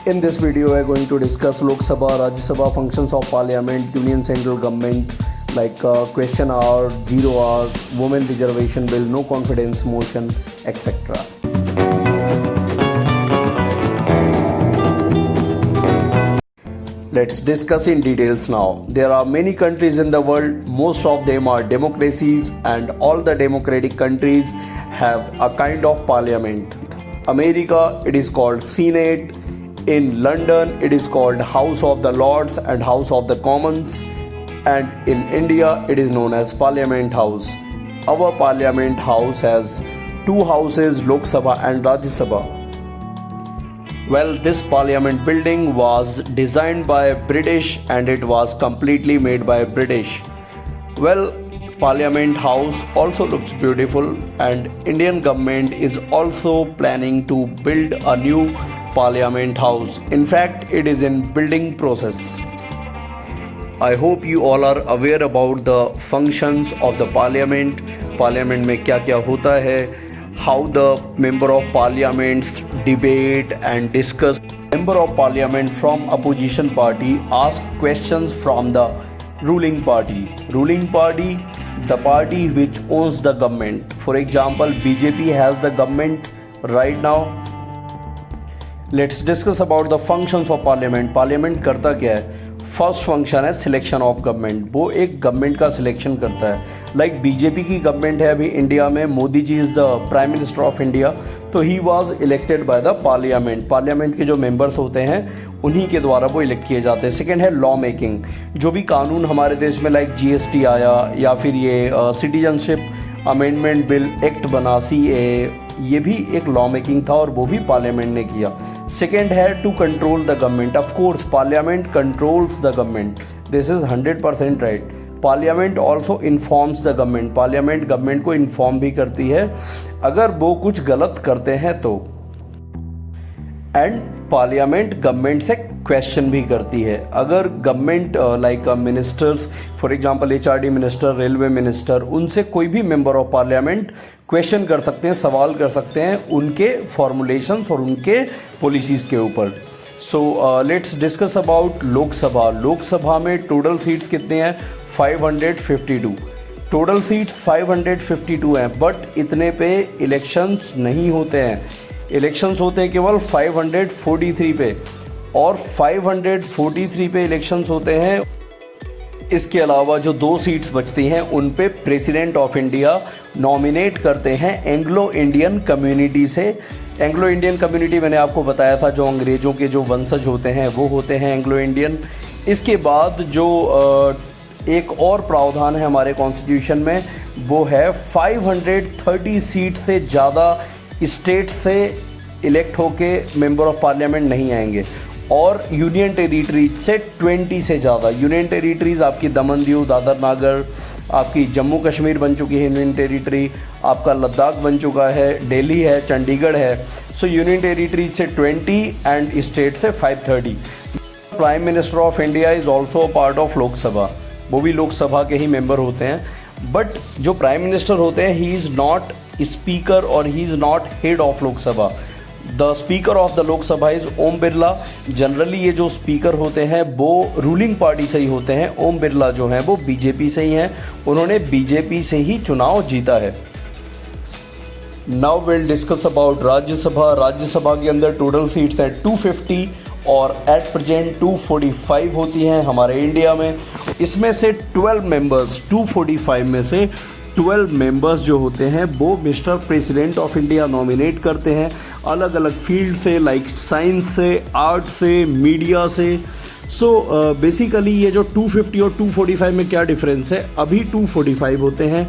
In this video, we are going to discuss Lok Sabha, Rajya Sabha functions of Parliament, Union Central Government, like question hour, 0 hour, women reservation bill, no confidence motion, etc. Let's discuss in details now. There are many countries in the world, most of them are democracies, and all the democratic countries have a kind of parliament. America, it is called Senate. In London, it is called House of the Lords and House of the Commons. And in India, it is known as Parliament House. Our Parliament House has two houses, Lok Sabha and Rajya Sabha. Well, this parliament building was designed by British and it was completely made by British. Well, Parliament House also looks beautiful, and Indian government is also planning to build a new Parliament House. In fact, it is in building process. I hope you all are aware about the functions of the Parliament. Parliament में क्या क्या होता है, how the member of Parliament debate and discuss. Member of Parliament from opposition party ask questions from the ruling party. Ruling party, the party which owns the government. For example, BJP has the government right now. Let's discuss about the functions of Parliament. Parliament करता क्या है? First function है selection of government. वो एक government का selection करता है. Like BJP की गवर्नमेंट है अभी इंडिया में, Modi ji is the prime minister of India, तो he was elected by the parliament. Parliament के जो मेंबर्स होते हैं उन्हीं के द्वारा वो इलेक्ट किए जाते हैं. सेकेंड है लॉ मेकिंग. जो भी कानून हमारे देश में लाइक जीएसटी आया या फिर ये सिटीजनशिप अमेंडमेंट बिल एक्ट बना, CAA, ये भी एक लॉ मेकिंग था और वो भी पार्लियामेंट ने किया. सेकेंड है to control the government. Of course parliament controls the government, this is 100% right. Parliament also informs the government. Parliament government को इन्फॉर्म भी करती है अगर वो कुछ गलत करते हैं तो. एंड पार्लियामेंट गवर्नमेंट से क्वेश्चन भी करती है. अगर government like ministers, for example HRD minister, railway minister, उनसे कोई भी मेंबर ऑफ पार्लियामेंट क्वेश्चन कर सकते हैं, सवाल कर सकते हैं उनके फॉर्मुलेशंस और उनके पॉलिसीज़ के ऊपर. So let's discuss about Lok Sabha. Lok Sabha में टोटल सीट्स कितने हैं? 552. टोटल सीट्स 552 हैं, बट इतने पे इलेक्शंस नहीं होते हैं. इलेक्शंस होते हैं केवल 543 पे, और 543 पे इलेक्शंस होते हैं. इसके अलावा जो 2 सीट्स बचती हैं उन पे प्रेसिडेंट ऑफ इंडिया नॉमिनेट करते हैं एंग्लो इंडियन कम्युनिटी से. एंग्लो इंडियन कम्युनिटी मैंने आपको बताया था, जो अंग्रेज़ों के जो वंशज होते हैं वो होते हैं एंग्लो इंडियन. इसके बाद जो एक और प्रावधान है हमारे कॉन्स्टिट्यूशन में, वो है 530 सीट से ज़्यादा स्टेट से इलेक्ट होके मेंबर ऑफ पार्लियामेंट नहीं आएंगे, और यूनियन टेरिटरीज से 20 से ज़्यादा. यूनियन टेरिटरीज आपकी दमन दीव, दादर नागर, आपकी जम्मू कश्मीर बन चुकी है यूनियन टेरिटरी, आपका लद्दाख बन चुका है, दिल्ली है, चंडीगढ़ है. सो यूनियन टेरिटरीज से 20 एंड स्टेट से 530. Prime minister of India is also a part of Lok Sabha. वो भी लोकसभा के ही मेंबर होते हैं, बट जो प्राइम मिनिस्टर होते हैं ही इज़ नॉट स्पीकर और ही is not head of Lok Sabha. The speaker of the Lok Sabha is Om Birla. Generally ये जो स्पीकर होते हैं वो रूलिंग पार्टी से ही होते हैं. ओम बिरला जो हैं वो बीजेपी से ही हैं, उन्होंने बीजेपी से ही चुनाव जीता है. Now will discuss about Rajya Sabha. Rajya Sabha के अंदर टोटल सीट्स हैं 250 और एट प्रेजेंट 245 होती हैं हमारे इंडिया में. इसमें से 12 मेंबर्स, 245 में से 12 मेंबर्स जो होते हैं वो mister president of India nominate करते हैं, अलग अलग फील्ड से, लाइक साइंस से, आर्ट से, मीडिया से. सो बेसिकली ये जो 250 और 245 में क्या डिफरेंस है? अभी 245 होते हैं,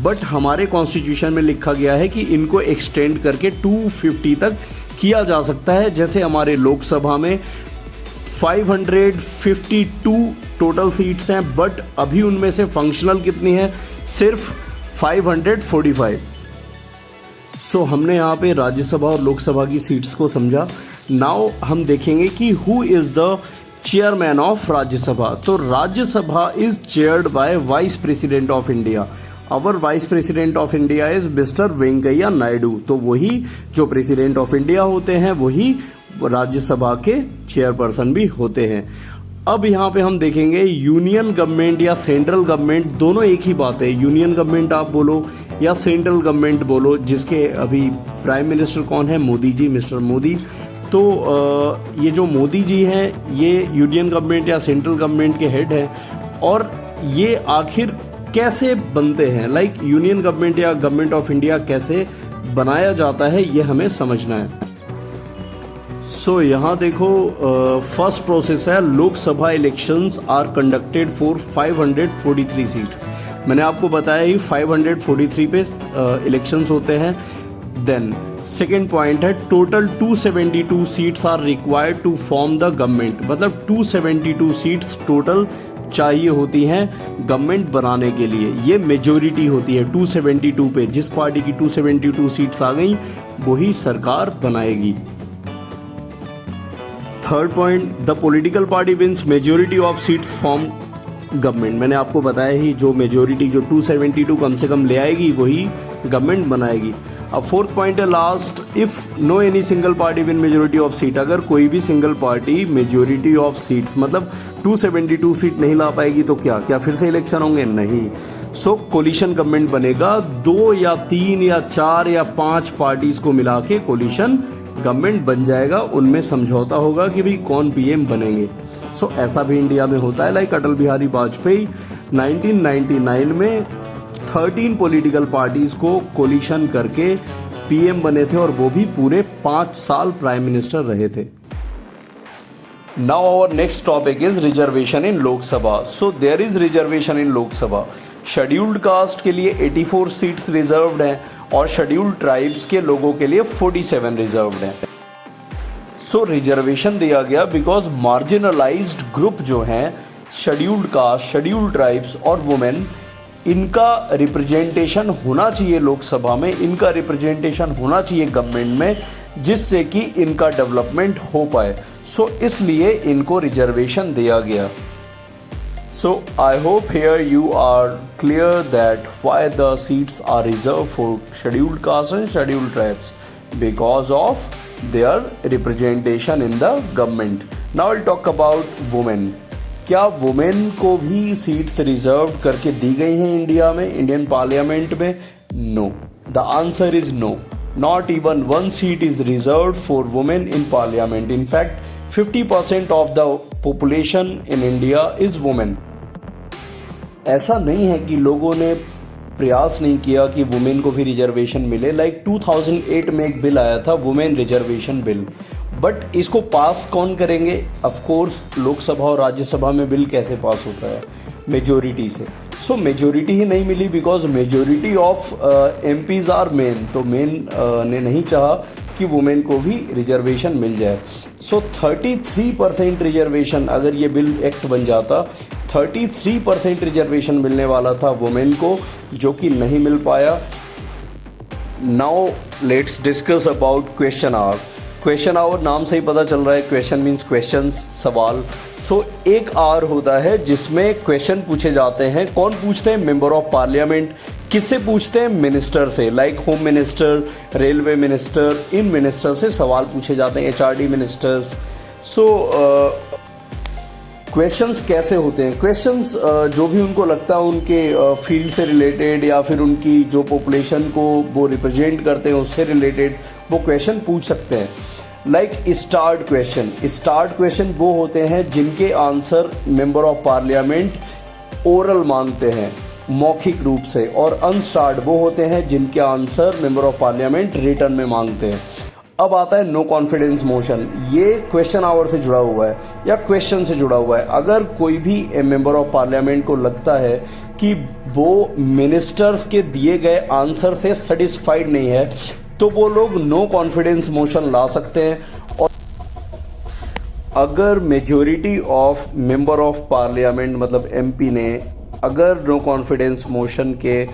बट हमारे कॉन्स्टिट्यूशन में लिखा गया है कि इनको एक्सटेंड करके 250 तक किया जा सकता है. जैसे हमारे लोकसभा में 552 टोटल सीट्स हैं, बट अभी उनमें से फंक्शनल कितनी है? सिर्फ 545. सो हमने यहाँ पे राज्यसभा और लोकसभा की सीट्स को समझा. नाउ हम देखेंगे कि who is the chairman of Rajya Sabha. तो Rajya Sabha is chaired by vice president of India. Our vice president of India is mister Venkaiah Naidu. तो वही जो प्रेसिडेंट ऑफ इंडिया होते हैं वही राज्यसभा के चेयरपर्सन भी होते हैं। अब यहाँ पे हम देखेंगे यूनियन गवर्नमेंट या सेंट्रल गवर्नमेंट दोनों एक ही बात है। यूनियन गवर्नमेंट आप बोलो या सेंट्रल गवर्नमेंट बोलो, जिसके अभी प्राइम मिनिस्टर कौन है? मोदी जी, मिस्टर मोदी। तो ये जो मोदी जी हैं ये यूनियन गवर्नमेंट या सेंट्रल गवर्नमेंट के हेड हैं। और ये आखिर कैसे बनते हैं, लाइक यूनियन गवर्नमेंट या गवर्नमेंट ऑफ इंडिया कैसे बनाया जाता है, ये हमें समझना है। सो यहाँ देखो, फर्स्ट प्रोसेस है Lok Sabha elections are conducted for 543 seats. मैंने आपको बताया ही 543 पे इलेक्शंस होते हैं। देन सेकेंड पॉइंट है total 272 seats are required to form the government, मतलब 272 सीट्स टोटल चाहिए होती हैं गवर्नमेंट बनाने के लिए। ये मेजोरिटी होती है 272 पे। जिस पार्टी की 272 सीट्स आ गई वही सरकार बनाएगी। Third point, the political party wins majority of seats form government. मैंने आपको बताया ही जो मेजोरिटी जो 272 कम से कम ले आएगी वही गवर्नमेंट बनाएगी। अब फोर्थ पॉइंट है last, if no any single party win majority of seat. अगर कोई भी single party majority of seats मतलब 272 सीट नहीं ला पाएगी तो क्या फिर से इलेक्शन होंगे? नहीं। सो कोलिशन गवर्नमेंट बनेगा। 2 या 3 या 4 या 5 पार्टीज को मिला के कोलिशन गवर्नमेंट बन जाएगा। उनमें समझौता होगा कि भाई कौन पीएम बनेंगे। सो ऐसा भी इंडिया में होता है। लाइक अटल बिहारी वाजपेयी 1999 में 13 पॉलिटिकल पार्टीज को कोलिशन करके पीएम बने थे और वो भी पूरे 5 साल प्राइम मिनिस्टर रहे थे। Now our next topic is reservation in Lok Sabha. So there is reservation in Lok Sabha. Scheduled caste के लिए 84 सीट्स रिजर्व्ड हैं और शेड्यूल्ड ट्राइब्स के लोगों के लिए 47 रिजर्व्ड हैं। सो रिजर्वेशन दिया गया बिकॉज मार्जिनलाइज्ड ग्रुप जो हैं, शेड्यूल्ड कास्ट, शेड्यूल्ड ट्राइब्स और वुमेन, इनका रिप्रेजेंटेशन होना चाहिए लोकसभा में, इनका रिप्रेजेंटेशन होना चाहिए गवर्नमेंट में, जिससे कि इनका डेवलपमेंट हो पाए। सो इसलिए इनको रिजर्वेशन दिया गया। So I hope here you are clear that why the seats are reserved for scheduled castes and scheduled tribes, because of their representation in the government. Now I'll talk about women. क्या women को भी seats reserve करके दी गई हैं India में, Indian parliament में? No, the answer is no. Not even 1 seat is reserved for women in parliament. In fact 50% of the population in India is women. ऐसा नहीं है कि लोगों ने प्रयास नहीं किया कि वुमेन को भी रिजर्वेशन मिले। लाइक 2008 में एक बिल आया था, वुमेन रिजर्वेशन बिल, बट इसको पास कौन करेंगे? ऑफ कोर्स लोकसभा और राज्यसभा में बिल कैसे पास होता है? मेजोरिटी से। सो मेजोरिटी ही नहीं मिली because majority of MPs are men. तो मेन ने नहीं चाहा कि वुमेन को भी रिजर्वेशन मिल जाए। सो 33% रिजर्वेशन, अगर ये बिल एक्ट बन जाता, 33% रिजर्वेशन मिलने वाला था वुमेन को, जो कि नहीं मिल पाया। Now let's discuss about question hour. Question hour नाम से ही पता चल रहा है, क्वेश्चन मीन्स क्वेश्चन, सवाल। सो एक आवर होता है जिसमें क्वेश्चन पूछे जाते हैं। कौन पूछते हैं? Member of parliament. किससे पूछते हैं? मिनिस्टर से, like home minister, railway minister, इन मिनिस्टर से सवाल पूछे जाते हैं, एचआरडी मिनिस्टर्स। सो क्वेश्चंस कैसे होते हैं? क्वेश्चंस जो भी उनको लगता है उनके फील्ड से रिलेटेड या फिर उनकी जो पॉपुलेशन को वो रिप्रेजेंट करते हैं उससे रिलेटेड वो क्वेश्चन पूछ सकते हैं। Like start question. Start question वो होते हैं जिनके answer member of parliament oral मांगते हैं, मौखिक रूप से, और अनस्टार्ट वो होते हैं जिनके answer member of parliament return में मांगते हैं। अब आता है नो कॉन्फिडेंस मोशन। ये क्वेश्चन आवर से जुड़ा हुआ है या क्वेश्चन से जुड़ा हुआ है। अगर कोई भी मेंबर ऑफ पार्लियामेंट को लगता है कि वो मिनिस्टर्स के दिए गए आंसर से सेटिस्फाइड नहीं है तो वो लोग नो कॉन्फिडेंस मोशन ला सकते हैं। और अगर majority of member of parliament मतलब एमपी ने अगर नो कॉन्फिडेंस मोशन के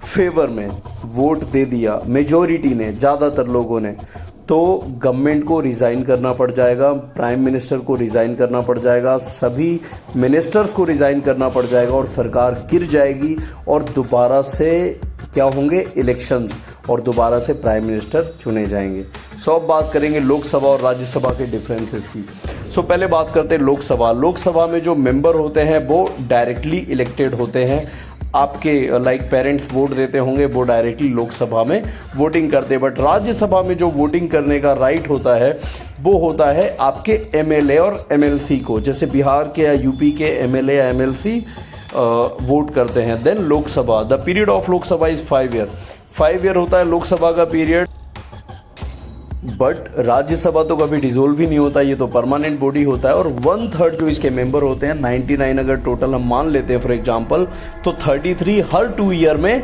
फेवर में वोट दे दिया, मेजॉरिटी ने, ज़्यादातर लोगों ने, तो गवर्नमेंट को रिज़ाइन करना पड़ जाएगा, प्राइम मिनिस्टर को रिज़ाइन करना पड़ जाएगा, सभी मिनिस्टर्स को रिज़ाइन करना पड़ जाएगा और सरकार गिर जाएगी और दोबारा से क्या होंगे, इलेक्शंस, और दोबारा से प्राइम मिनिस्टर चुने जाएंगे। सो अब बात करेंगे लोकसभा और राज्यसभा के डिफरेंसेस की। सो पहले बात करते हैं लोकसभा। लोकसभा में जो मेंबर होते हैं वो डायरेक्टली इलेक्टेड होते हैं। आपके लाइक पेरेंट्स वोट देते होंगे, वो डायरेक्टली लोकसभा में वोटिंग करते हैं। बट राज्यसभा में जो वोटिंग करने का राइट होता है वो होता है आपके एमएलए और एमएलसी को। जैसे बिहार के या यूपी के एमएलए या एमएलसी वोट करते हैं। Then Lok Sabha, the period of Lok Sabha is 5 year. 5 year होता है लोकसभा का पीरियड। बट राज्यसभा तो कभी डिसोल्व ही नहीं होता, ये तो परमानेंट बॉडी होता है। और 1/3 जो इसके मेंबर होते हैं, 99 अगर टोटल हम मान लेते हैं फॉर एग्जांपल, तो 33 हर 2 ईयर में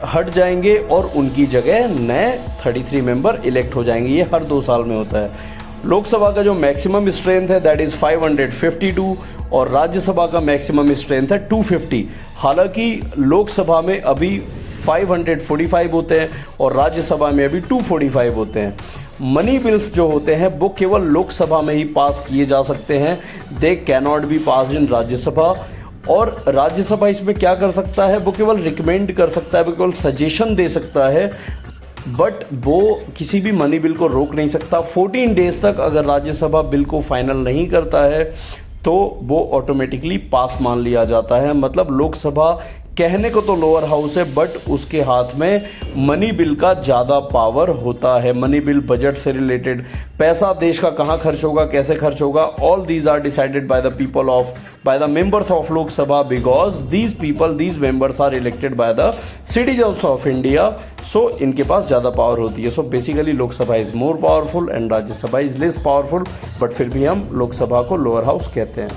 हट जाएंगे और उनकी जगह नए 33 मेंबर इलेक्ट हो जाएंगे। ये हर 2 साल में होता है। लोकसभा का जो मैक्सिमम स्ट्रेंथ है दैट इज़ 552 और राज्यसभा का मैक्सिमम स्ट्रेंथ है 250। हालांकि लोकसभा में अभी 545 होते हैं और राज्यसभा में अभी 245 होते हैं। मनी बिल्स जो होते हैं वो केवल लोकसभा में ही पास किए जा सकते हैं। दे कैनॉट बी पास इन राज्यसभा। और राज्यसभा इसमें क्या कर सकता है, वो केवल रिकमेंड कर सकता है, वो केवल सजेशन दे सकता है, बट वो किसी भी मनी बिल को रोक नहीं सकता। 14 डेज तक अगर राज्यसभा बिल को फाइनल नहीं करता है तो वो ऑटोमेटिकली पास मान लिया जाता है। मतलब लोकसभा कहने को तो लोअर हाउस है बट उसके हाथ में मनी बिल का ज़्यादा पावर होता है। मनी बिल बजट से रिलेटेड, पैसा देश का कहाँ खर्च होगा, कैसे खर्च होगा, all these are decided by the people of, by the members of Lok Sabha, because these members are elected by the citizens of India. So इनके पास ज़्यादा पावर होती है। So basically Lok Sabha is more powerful and Rajya Sabha is less powerful, but फिर भी हम लोकसभा को lower house कहते हैं।